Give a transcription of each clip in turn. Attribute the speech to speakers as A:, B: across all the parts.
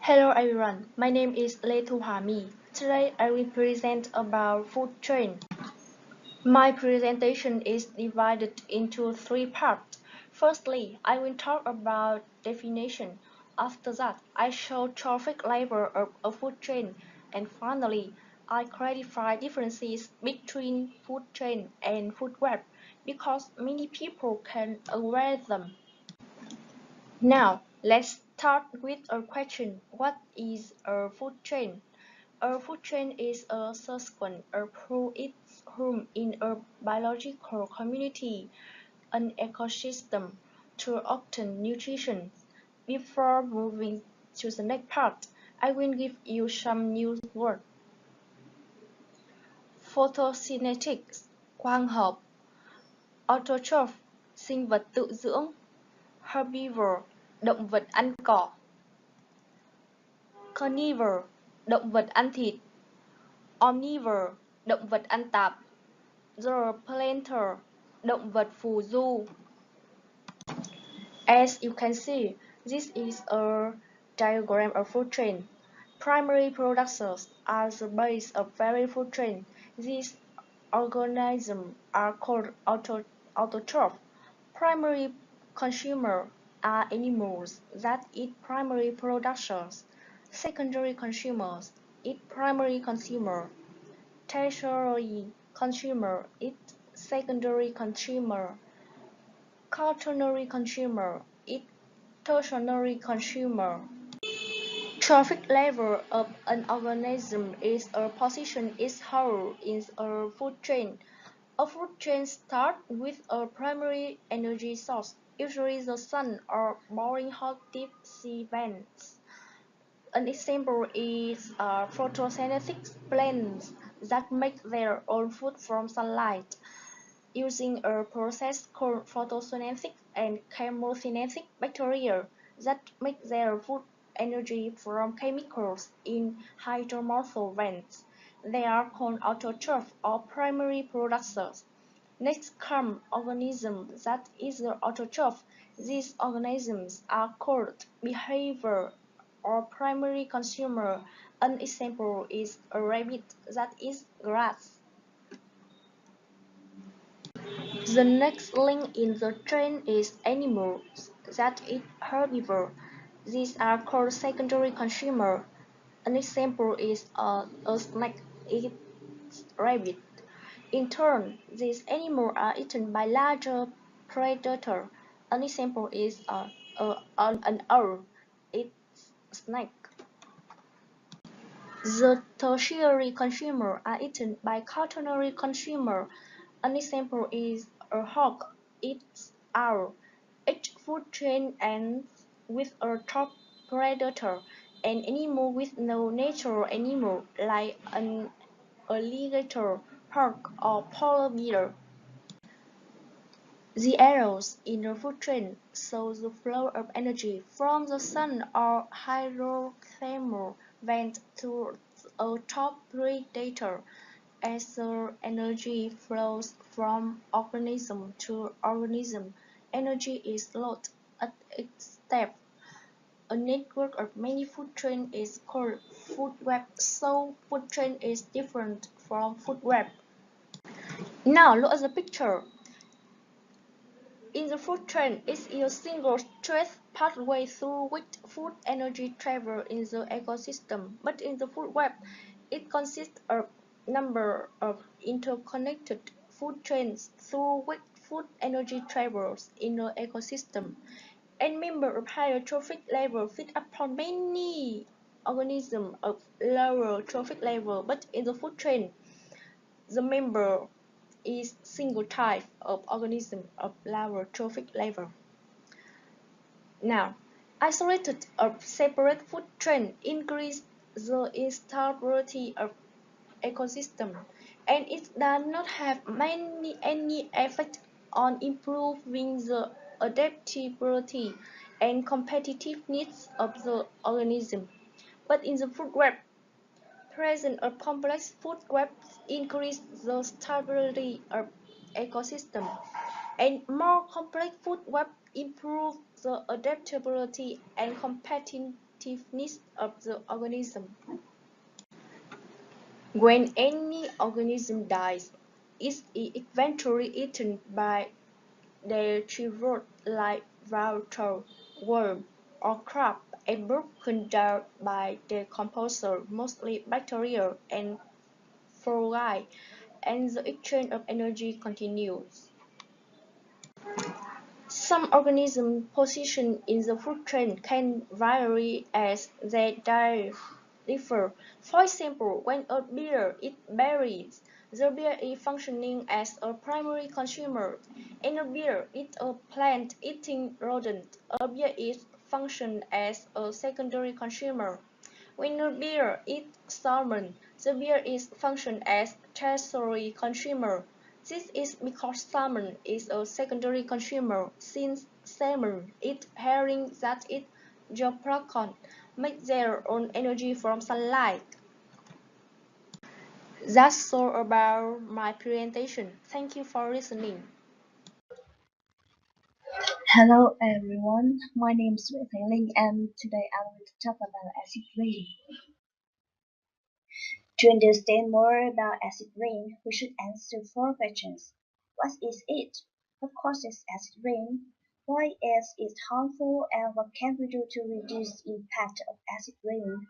A: Hello everyone, my name is Lê Thu Hà My. Today I will present about food chain. My presentation is divided into three parts. Firstly, I will talk about definition. After that, I show trophic level of a food chain. And finally, I clarify differences between food chain and food web because many people can aware them. Now, let's start with a question. What is a food chain? A food chain is a sequence through its home in a biological community, an ecosystem, to obtain nutrition. Before moving to the next part, I will give you some new words. Photosynthetic, quang hợp. Autotroph, sinh vật tự dưỡng. Herbivore, động vật ăn cỏ. Carnivore, động vật ăn thịt. Omnivore, động vật ăn tạp. Zooplankton, động vật phù du. As you can see, this is a diagram of food chain. Primary producers are the base of every food chain. These organisms are called autotroph. Primary consumers are animals that eat primary producers. Secondary consumers eat primary consumer. Tertiary consumer eat secondary consumer. Quaternary consumer eat tertiary consumer. Trophic level of an organism is a position it holds in a food chain. A food chain starts with a primary energy source, usually the sun or boiling hot deep sea vents. An example is photosynthetic plants that make their own food from sunlight, using a process called photosynthesis, and chemosynthetic bacteria that make their food energy from chemicals in hydromorphal vents. They are called autotrophs or primary producers. Next come organisms that is the autotroph. These organisms are called behavior or primary consumer. An example is a rabbit that eats grass. The next link in the chain is animals that eat herbivore. These are called secondary consumer. An example is a snake eats rabbit. In turn, these animals are eaten by larger predators. An example is an owl eats snake. The tertiary consumers are eaten by quaternary consumers. An example is a hawk eats owl. Each food chain ends with a top predator, an animal with no natural animal like an alligator, shark, or polar bear. The arrows in the food chain show the flow of energy from the sun or hydrothermal vent to a top predator. As the energy flows from organism to organism, energy is lost at each step. A network of many food chains is called food web, so food chain is different from food web. Now look at the picture. In the food chain, it's a single straight pathway through which food energy travels in the ecosystem. But in the food web, it consists of a number of interconnected food chains through which food energy travels in the ecosystem. And members of higher trophic level feed upon many organisms of lower trophic level. But in the food chain, the member is single type of organism of lower trophic level. Now, isolated or separate food chain increase the instability of ecosystem, and it does not have any effect on improving the adaptability and competitiveness of the organism. But in the food web, presence of complex food webs increase the stability of ecosystem, and more complex food web improve the adaptability and competitiveness effectiveness of the organism. When any organism dies, it's eventually eaten by detritus like vulture, worm, or crab, and broken down by decomposer, mostly bacteria and fungi, and the exchange of energy continues. Some organism position in the food chain can vary as they differ. For example, when a bear eats berries, the bear is functioning as a primary consumer, and a bear eats a plant-eating rodent. A bear is function as a secondary consumer. When a bear eats salmon, the bear is function as tertiary consumer. This is because salmon is a secondary consumer, since salmon eat herring that eat zooplankton, make their own energy from sunlight. That's all about my presentation. Thank you for listening.
B: Hello everyone, my name is Wei Ling and today I will talk about acid rain. To understand more about acid rain, we should answer four questions. What is it? What causes acid rain? Why is it harmful and what can we do to reduce the impact of acid rain?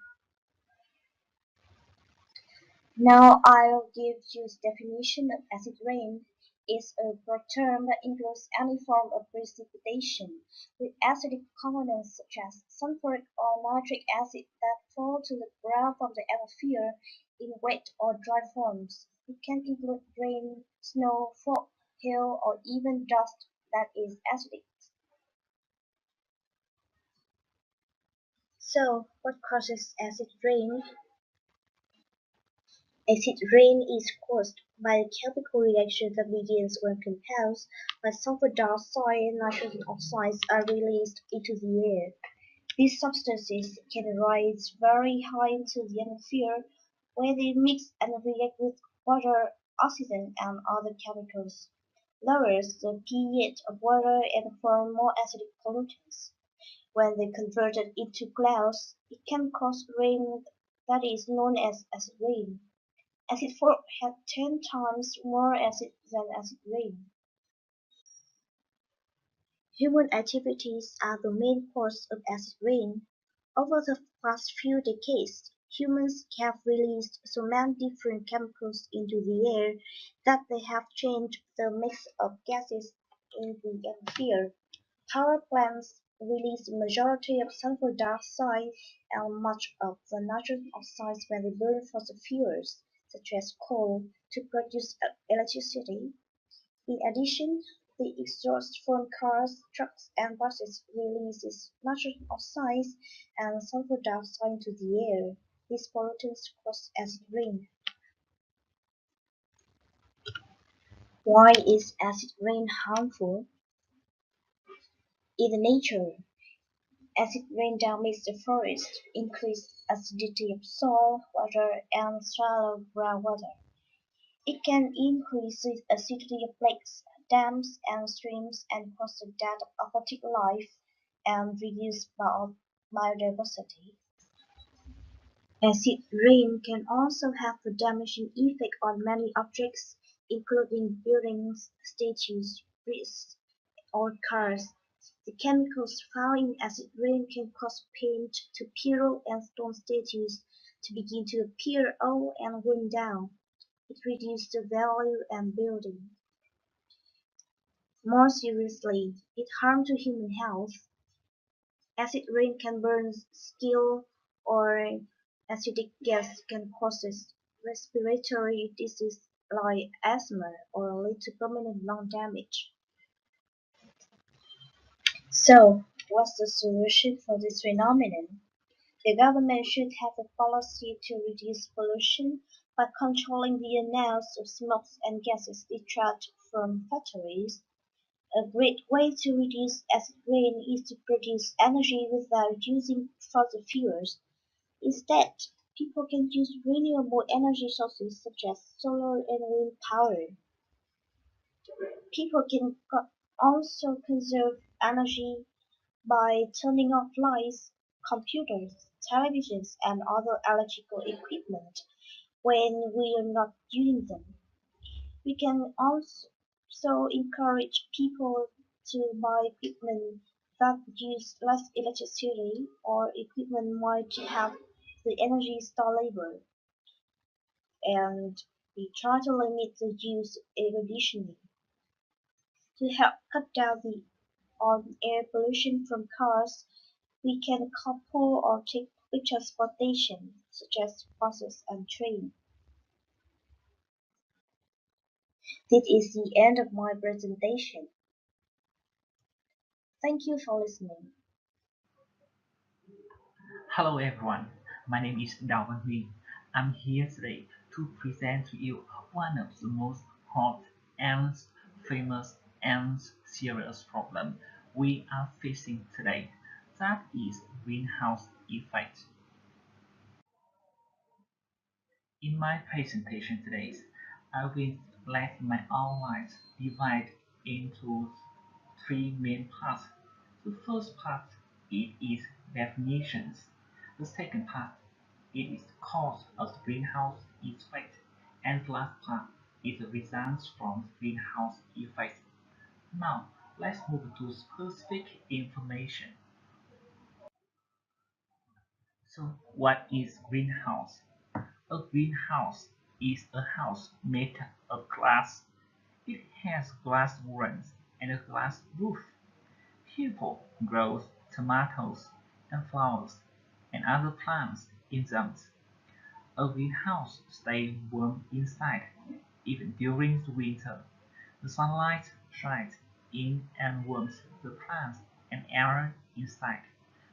B: Now I'll give you the definition of acid rain. It's a broad term that includes any form of precipitation with acidic components such as sulfuric or nitric acid that fall to the ground from the atmosphere in wet or dry forms. It can include rain, snow, fog, hail, or even dust that is acidic. So, what causes acid rain? Acid rain is caused by a chemical reaction that begins when compounds like sulfur dioxide and nitrogen oxides are released into the air. These substances can rise very high into the atmosphere where they mix and react with water, oxygen, and other chemicals, lowers the pH of water and form more acidic pollutants. When they converted into clouds, it can cause rain that is known as acid rain. Acid fog had 10 times more acid than acid rain. Human activities are the main cause of acid rain. Over the past few decades, humans have released so many different chemicals into the air that they have changed the mix of gases in the atmosphere. Power plants release the majority of sulfur dioxide and much of the nitrogen oxides when they burn fossil fuels, such as coal, to produce electricity. In addition, the exhaust from cars, trucks, and buses releases nitrogen oxides and sulfur dioxide into the air. These pollutants cause acid rain. Why is acid rain harmful? In nature, acid rain damages the forest, increases acidity of soil, water, and shallow groundwater. It can increase the acidity of lakes, dams, and streams and cause the death of aquatic life and reduce biodiversity. Acid rain can also have a damaging effect on many objects, including buildings, statues, bridges, or cars. The chemicals found in acid rain can cause paint to peel and stone statues to begin to appear old and run down. It reduces the value of building. More seriously, it harms to human health. Acid rain can burn skin or acidic gas can cause respiratory disease like asthma or lead to permanent lung damage. So, what's the solution for this phenomenon? The government should have a policy to reduce pollution by controlling the amount of smoke and gases discharged from factories. A great way to reduce acid rain is to produce energy without using fossil fuels. Instead, people can use renewable energy sources such as solar and wind power. People can also conserve energy by turning off lights, computers, televisions, and other electrical equipment when we are not using them. We can also encourage people to buy equipment that use less electricity or equipment might have the energy storable, and we try to limit the use of air conditioning to help cut down the on air pollution from cars. We can carpool or take public transportation, such as buses and trains. This is the end of my presentation. Thank you for listening.
C: Hello everyone, my name is Đào Văn Huy. I'm here today to present to you one of the most hot and famous and serious problems we are facing today. That is greenhouse effect. In my presentation today, I will let my outlines divide into three main parts. The first part it is definitions. The second part it is the cause of the greenhouse effect, and the last part is the results from the greenhouse effect. Now let's move to specific information. So what is greenhouse? A greenhouse is a house made of glass. It has glass walls and a glass roof. People grow tomatoes and flowers and other plants in them. A greenhouse stays warm inside, even during the winter. The sunlight shines in and warms the plants and air inside,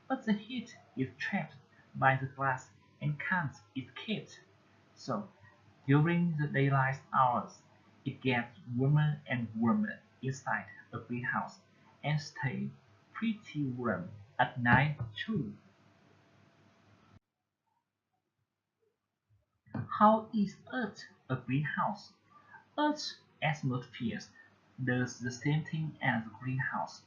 C: but the heat is trapped by the glass and can't escape. So, during the daylight hours, it gets warmer and warmer inside the greenhouse and stays pretty warm at night too. How is Earth a greenhouse? Earth's atmosphere does the same thing as a greenhouse.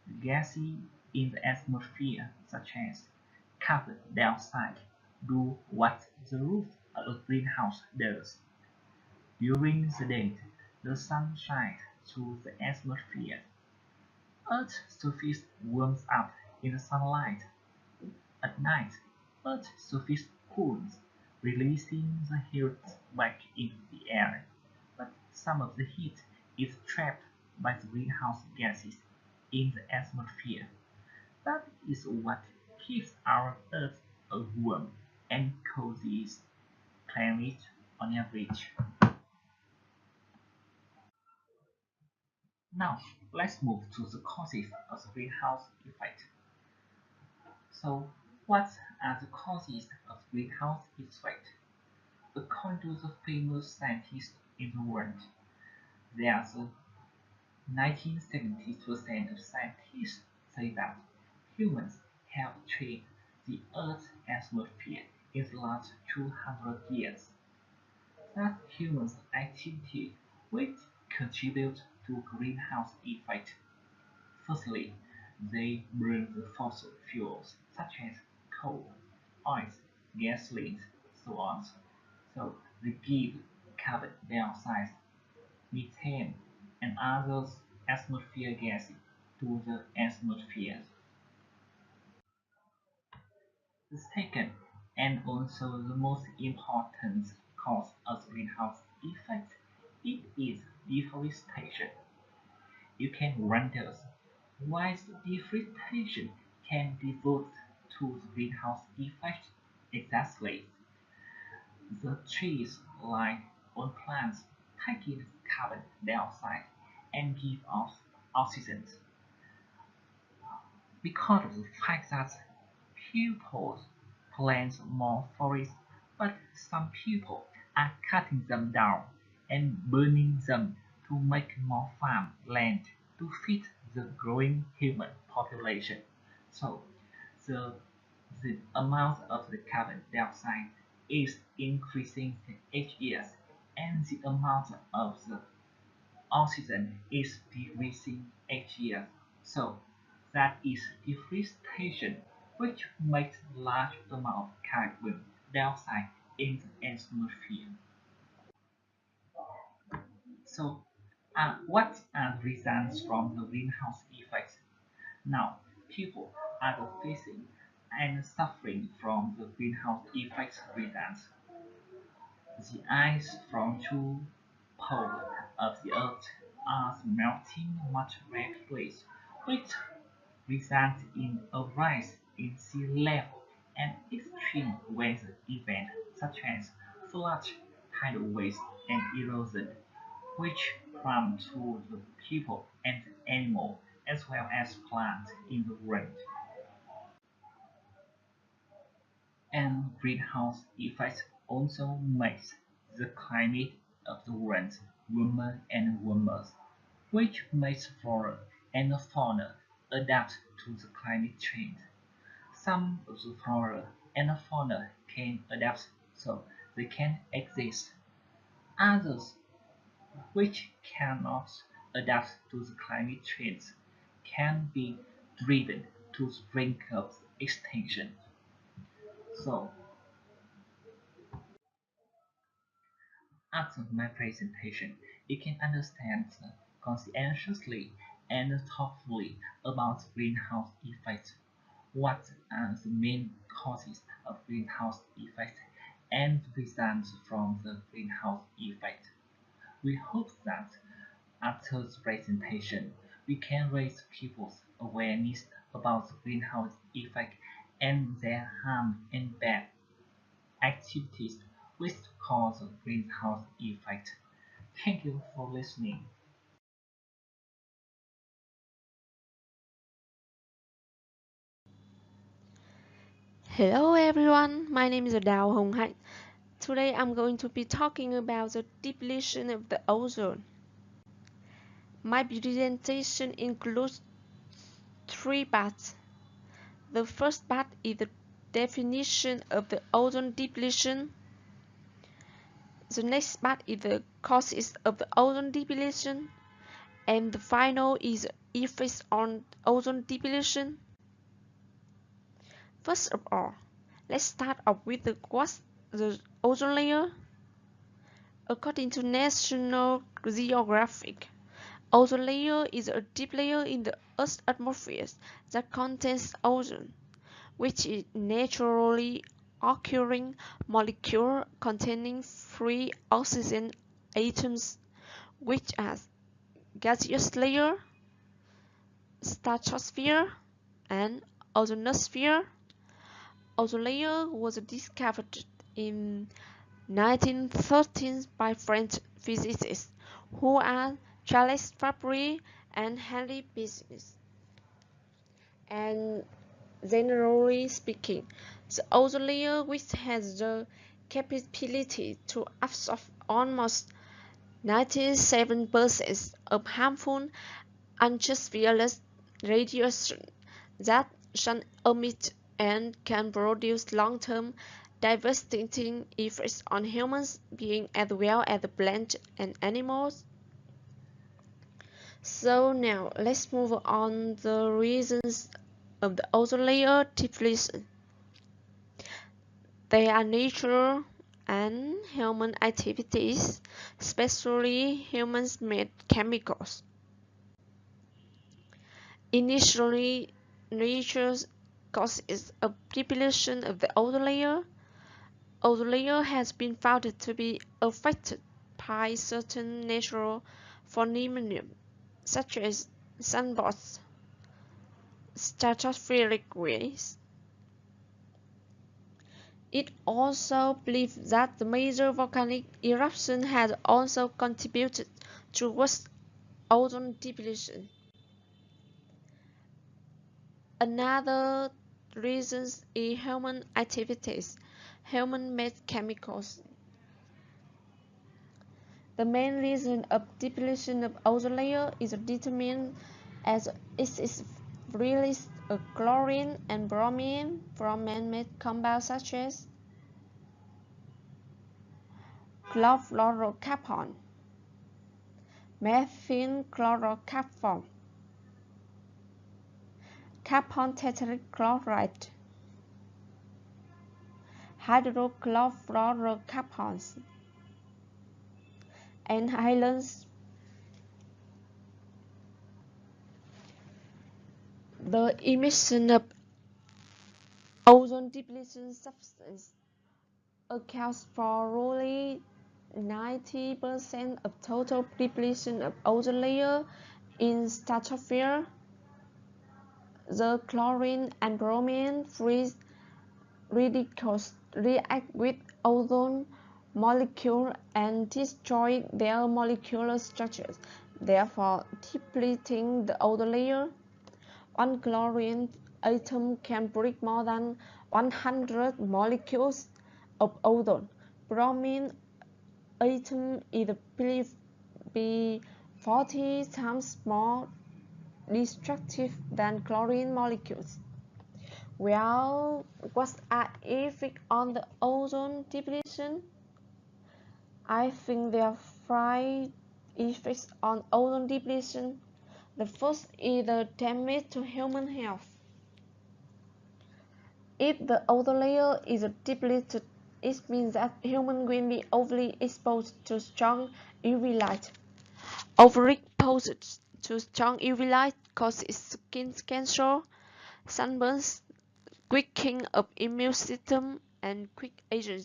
C: The gases in the atmosphere, such as carbon dioxide, do what the roof of a greenhouse does. During the day, the sun shines through the atmosphere. Earth's surface warms up in the sunlight. At night, Earth's surface cools, releasing the heat back into the air, but some of the heat is trapped by the greenhouse gases in the atmosphere. That is what keeps our Earth a warm and cozy planet on average. Now, let's move to the causes of the greenhouse effect. So, what are the causes of greenhouse effect? According to the famous scientists in the world, there are 1970% of scientists say that humans have changed the Earth's atmosphere in the last 200 years. That humans' activity will contribute to greenhouse effect. Firstly, they burn the fossil fuels such as coal, oil, gasoline, so on. So they give carbon dioxide, methane, and other atmosphere gases to the atmosphere. The second, and also the most important cause of greenhouse effect, it is deforestation. You can wonder why deforestation can be devote to the greenhouse effect. Exactly, the trees lie on plants take in carbon dioxide and give off oxygen. Because of the fact that people plant more forests, but some people are cutting them down and burning them to make more farm land to feed the growing human population. So the, the amount of the carbon dioxide is increasing each year and the amount of the oxygen is decreasing each year. So that is deforestation which makes large amount of carbon dioxide in the atmosphere. So, what are the reasons from the greenhouse effect? Now, people are facing and suffering from the greenhouse effect reasons. The ice from two poles of the Earth are melting much rapidly, which results in a rise in sea level and extreme weather events such as flood, tidal waves, and erosion, which harm to the people and animals as well as plants in the world. And greenhouse effect also makes the climate of the world warmer and warmer, which makes flora and fauna adapt to the climate change. Some of the flora and fauna can adapt so they can exist. Others, which cannot adapt to the climate change, can be driven to the brink of extinction. So, after my presentation, you can understand conscientiously and thoughtfully about greenhouse effect. What are the main causes of greenhouse effect and results from the greenhouse effect? We hope that after the presentation, we can raise people's awareness about the greenhouse effect and their harm and bad activities which cause the greenhouse effect. Thank you for listening.
D: Hello everyone, my name is Đào Hồng Hạnh. Today I'm going to be talking about the depletion of the ozone. My presentation includes three parts. The first part is the definition of the ozone depletion. The next part is the causes of the ozone depletion. And the final is effects on ozone depletion. First of all, let's start off with what's the ozone layer. According to National Geographic, ozone layer is a deep layer in the Earth's atmosphere that contains ozone, which is naturally occurring molecule containing free oxygen atoms, which are gaseous layer, stratosphere, and ozonosphere. Ozone layer was discovered in 1913 by French physicists who are Charles Fabry and Henri Piscis. And generally speaking, the ozone layer, which has the capability to absorb almost 97% of harmful ultraviolet radiation that sun emits and can produce long-term devastating effects on human beings as well as plants and animals. So now let's move on the reasons of the ozone layer depletion. They are natural and human activities, especially humans-made chemicals. Initially, nature's causes of depletion of the ozone layer. Ozone layer has been found to be affected by certain natural phenomena such as sunbursts, stratospheric rays. It also believed that the major volcanic eruption had also contributed towards ozone depletion. Another reason is human activities, human-made chemicals. The main reason of depletion of ozone layer is determined as it is release of chlorine and bromine from man-made compounds such as chlorfluorocarbon, methane chlorocarbon, carbon tetrachloride, hydrochlorofluorocarbons, and halons. The emission of ozone depletion substance accounts for roughly 90% of total depletion of ozone layer in stratosphere. The chlorine and bromine free radicals react with ozone molecules and destroy their molecular structures, therefore depleting the ozone layer. One chlorine atom can break more than 100 molecules of ozone. Bromine atom is believed to be 40 times more destructive than chlorine molecules. Well, what are effects on the ozone depletion? I think there are 5 effects on ozone depletion. The first is the damage to human health. If the ozone layer is depleted, it means that humans will be overly exposed to strong UV light. Overexposure to strong UV light causes skin cancer, sunburns, weakening of immune system, and quick aging.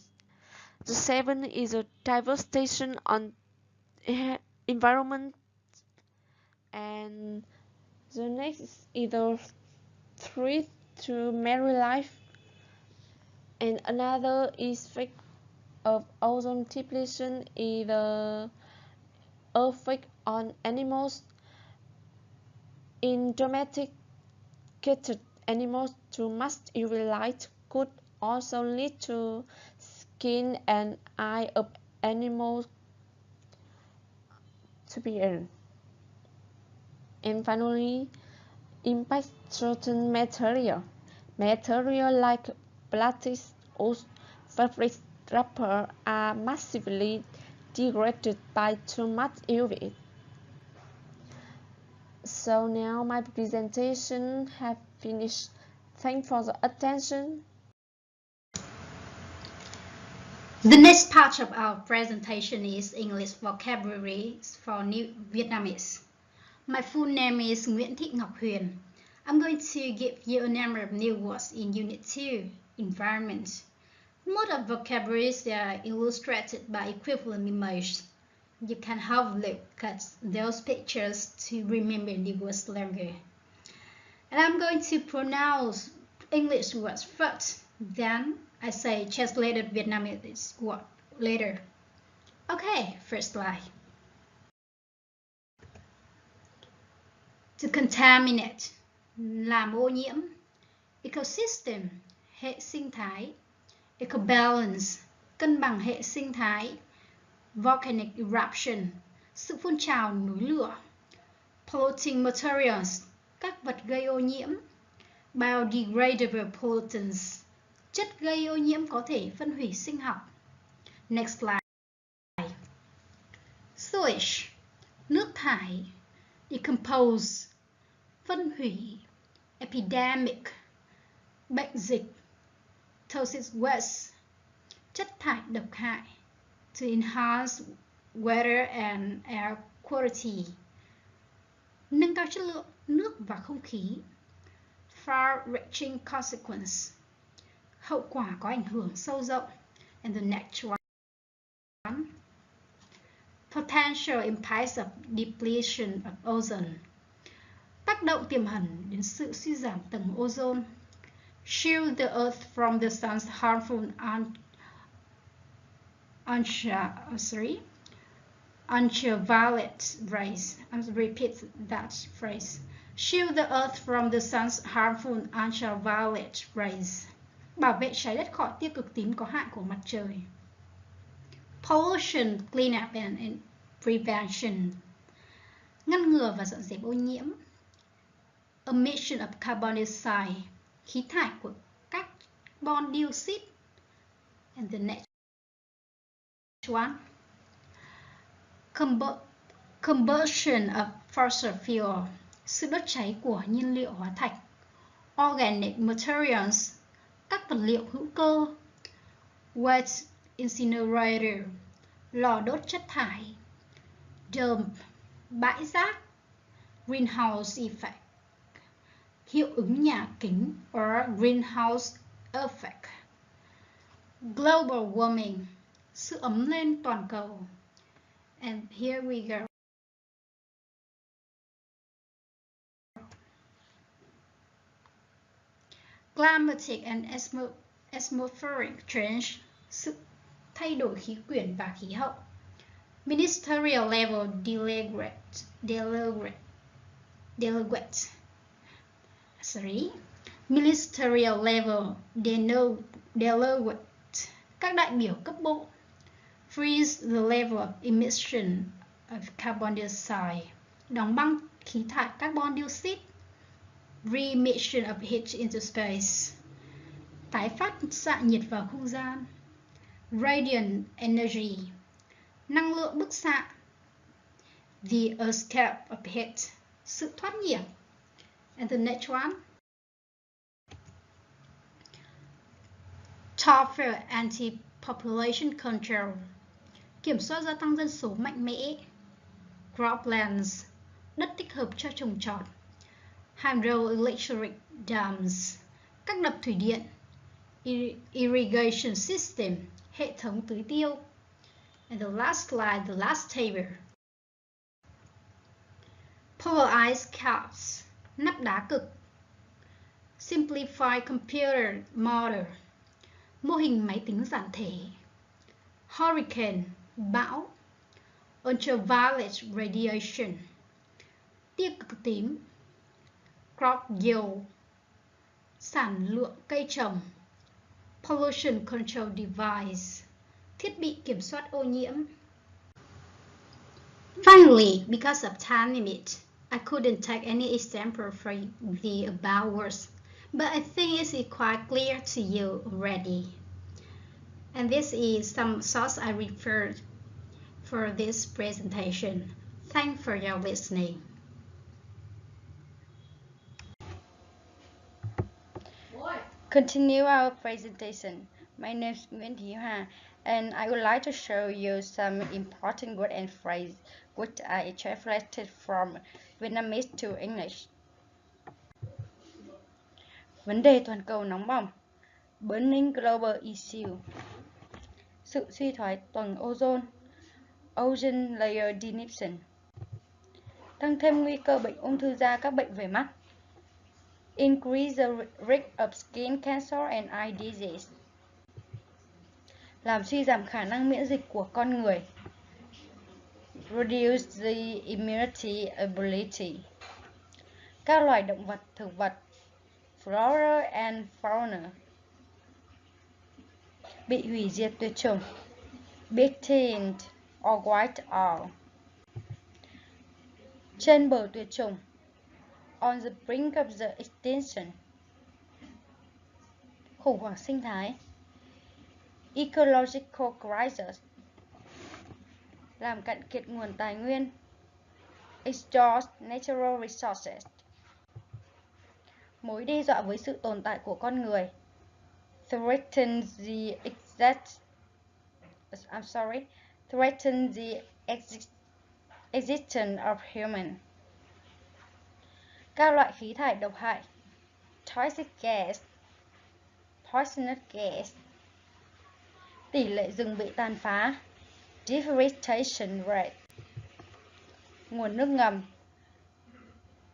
D: The seventh is a devastation on environment, and the next is the threat to marine life, and another effect of ozone depletion is the effect on animals. In domesticated animals, too much UV light could also lead to skin and eye of animals to be ill. And finally, impact certain material. Material like plastic or fabric wrapper are massively degraded by too much UV. So now my presentation have finished. Thanks for the attention.
E: The next part of our presentation is English vocabulary for New Vietnamese. My full name is Nguyễn Thị Ngọc Huyền. I'm going to give you a number of new words in Unit 2, Environment. Most of vocabularies are illustrated by equivalent images. You can have a look at those pictures to remember the words longer. And I'm going to pronounce English words first, then I say translated Vietnamese word later. Okay, first slide. To contaminate, làm ô nhiễm. Ecosystem, hệ sinh thái. Ecobalance, cân bằng hệ sinh thái. Volcanic eruption, sự phun trào núi lửa. Polluting materials, các vật gây ô nhiễm. Biodegradable pollutants, chất gây ô nhiễm có thể phân hủy sinh học. Next slide. Sewage, nước thải. Decompose, phân hủy. Epidemic, bệnh dịch. Toxic waste, chất thải độc hại. To enhance water and air quality, nâng cao chất lượng nước và không khí. Far-reaching consequence, hậu quả có ảnh hưởng sâu rộng. And the next one, potential impacts of depletion of ozone, tác động tiềm ẩn đến sự suy giảm tầng ozone. Shield the earth from the sun's harmful ultraviolet rays. I'll repeat that phrase. Shield the earth from the sun's harmful ultraviolet rays. Bảo vệ trái đất khỏi tia cực tím có hại của mặt trời. Pollution, cleanup and prevention, ngăn ngừa và dọn dẹp ô nhiễm. Emission of carbon dioxide, khí thải của carbon dioxide. And the next one, combustion of fossil fuel, sự đốt cháy của nhiên liệu hóa thạch. Organic materials, các vật liệu hữu cơ. waste incinerator, lò đốt chất thải, dump, bãi rác, greenhouse effect, hiệu ứng nhà kính or greenhouse effect, global warming, sự ấm lên toàn cầu. And here we go. Climatic and atmospheric change, sự thay đổi khí quyển và khí hậu. Ministerial level delegate. Ministerial level delegate, các đại biểu cấp bộ. Freeze the level of emission of carbon dioxide, đóng băng khí thải carbon dioxide. Re-emission of heat into space, tái phát xạ nhiệt vào không gian. Radiant energy, năng lượng bức xạ. The escape of heat, sự thoát nhiệt. And the next one, tougher anti-population control, kiểm soát gia tăng dân số mạnh mẽ. Croplands, đất thích hợp cho trồng trọt. Hydroelectric dams, các đập thủy điện. Irrigation system, hệ thống tưới tiêu. And the last slide, the last table. Polar ice caps, nắp đá cực. Simplified computer model, mô hình máy tính giản thể. Hurricane, bão. Ultraviolet radiation, tia cực tím. Crop yield, sản lượng cây trồng. Pollution control device, thiết bị kiểm soát ô nhiễm. Finally, because of time limit, I couldn't take any example for the above words, but I think it's quite clear to you already. And this is some source I referred for this presentation. Thanks for your listening.
F: Continue our presentation. My name is Nguyễn Thị Hoa, and I would like to show you some important words and phrases which I translated from Vietnamese to English. Vấn đề toàn cầu nóng bỏng, burning global issue. Sự suy thoái tầng ozone, ozone layer depletion. Tăng thêm nguy cơ bệnh ung thư da, các bệnh về mắt. Increase the risk of skin cancer and eye disease. Làm suy giảm khả năng miễn dịch của con người. Reduce the immunity ability. Các loài động vật, thực vật. Flora and fauna. Bị hủy diệt tuyệt chủng. Extinct or wiped out. Trên bờ tuyệt chủng. On the brink of the extinction. Khủng hoảng sinh thái. Ecological crisis. Làm cạn kiệt nguồn tài nguyên. Exhaust natural resources. Mối đe dọa với sự tồn tại của con người. Threaten the existence of human. Các loại khí thải độc hại. Toxic gas. Poisonous gas. Tỷ lệ rừng bị tàn phá. Deforestation rate. Nguồn nước ngầm.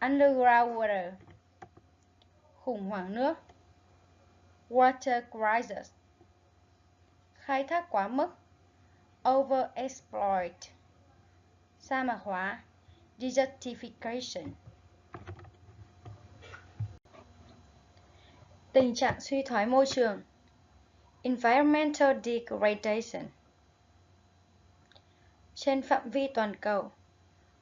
F: Underground water. Khủng hoảng nước. Water crisis. Khai thác quá mức. Overexploit. Sa mạc hóa. Desertification. Tình trạng suy thoái môi trường. Environmental degradation. Trên phạm vi toàn cầu.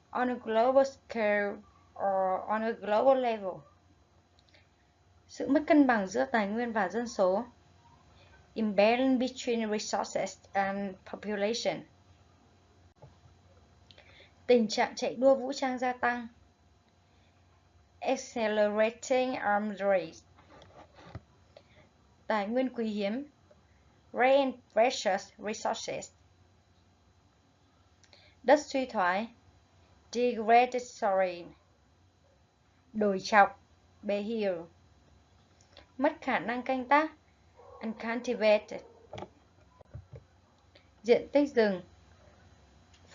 F: On a global scale or on a global level. Sự mất cân bằng giữa tài nguyên và dân số. Imbalance between resources and population. Tình trạng chạy đua vũ trang gia tăng. Accelerating arms race. Tài nguyên quý hiếm. rare and precious resources. Đất suy thoái, degraded soil, đồi trọc, bể hill, mất khả năng canh tác, uncultivated. Diện tích rừng,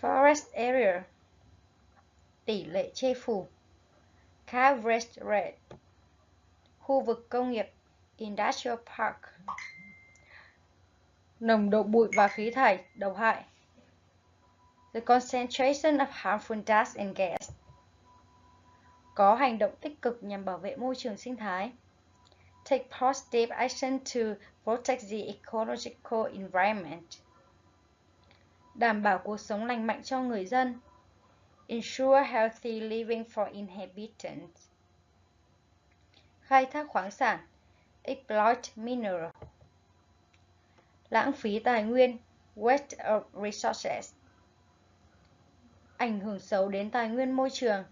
F: forest area, tỷ lệ che phủ, coverage rate, khu vực công nghiệp, industrial park, nồng độ bụi và khí thải độc hại, the concentration of harmful dust and gas, có hành động tích cực nhằm bảo vệ môi trường sinh thái, take positive action to protect the ecological environment, đảm bảo cuộc sống lành mạnh cho người dân, ensure healthy living for inhabitants, khai thác khoáng sản, exploit mineral, lãng phí tài nguyên, waste of resources, ảnh hưởng xấu đến tài nguyên môi trường,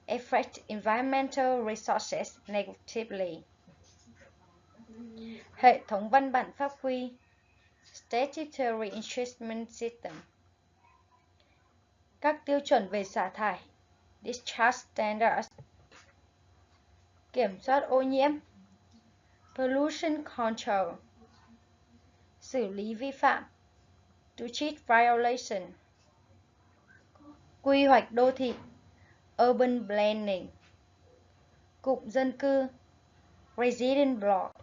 F: affect environmental resources negatively. Hệ thống văn bản pháp quy, statutory enforcement system, các tiêu chuẩn về xả thải, discharge standards, kiểm soát ô nhiễm, pollution control, xử lý vi phạm, to treat violation, quy hoạch đô thị, urban planning, cụm dân cư, resident block,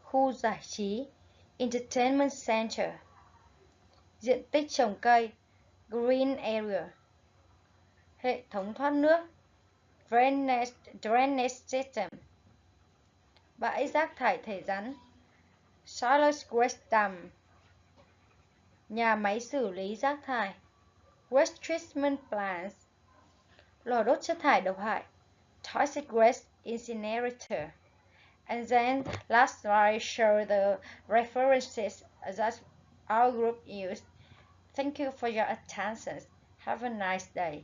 F: khu giải trí, entertainment center, diện tích trồng cây, green area, hệ thống thoát nước, drainage system, bãi rác thải thể rắn, solid waste dump, nhà máy xử lý rác thải, waste treatment plants, lò đốt chất thải độc hại, toxic waste incinerator. And then last slide show the references that our group used. Thank you for your attention. Have a nice day.